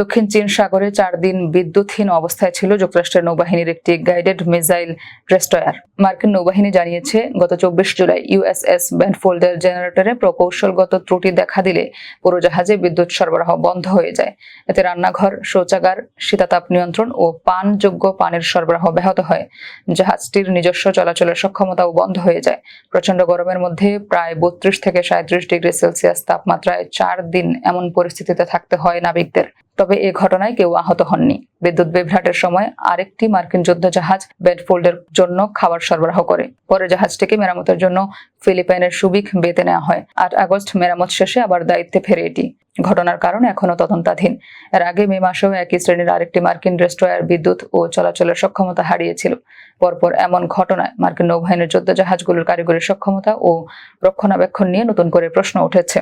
দক্ষিণ চীন সাগরে 4 দিন বিদ্যুৎহীন অবস্থায় ছিল যুক্তরাষ্ট্রের নৌবাহিনীর একটি গাইডেড মিসাইল ডেস্ট্রয়ার। মার্কিন নৌবাহিনী জানিয়েছে, গত 24 জুলাই ইউএসএস ব্যানফোল্ডের জেনারেটরে প্রকৌশলগত ত্রুটি দেখা দিলে পুরো জাহাজে বিদ্যুৎ সরবরাহ বন্ধ হয়ে যায়। এতে রান্নাঘর, শৌচাগার, শীতাতাপ নিয়ন্ত্রণ ও পানযোগ্য পানির সরবরাহ ব্যাহত হয়। জাহাজটির নিজস্ব চলাচলের সক্ষমতাও বন্ধ হয়ে যায়। প্রচণ্ড গরমের মধ্যে প্রায় 32 থেকে 37 ডিগ্রি সেলসিয়াস তাপমাত্রায় 4 দিন এমন পরিস্থিতিতে থাকতে হয় নাবিকদের। তবে এ ঘটনায় কেউ আহত হননি। বিদ্যুৎ বিভ্রাটের সময় আরেকটি মার্কিন যুদ্ধ জাহাজ বেডফোল্ডের জন্য খাবার সরবরাহ করে। পরে জাহাজটিকে মেরামতের জন্য ফিলিপাইনের সুবিক বেতে নেওয়া হয়। 8 আগস্ট মেরামত শেষে আবার দায়িত্বে ফেরে এটি। ঘটনার কারণ এখনো তদন্তাধীন। এর আগে মে মাসেও একই শ্রেণীর আরেকটি মার্কিন ডেস্ট্রয়ার বিদ্যুৎ ও চলাচলের সক্ষমতা হারিয়েছিল। পরপর এমন ঘটনায় মার্কিন নৌবাহিনীর যুদ্ধ জাহাজগুলোর কারিগরি সক্ষমতা ও রক্ষণাবেক্ষণ নিয়ে নতুন করে প্রশ্ন উঠেছে।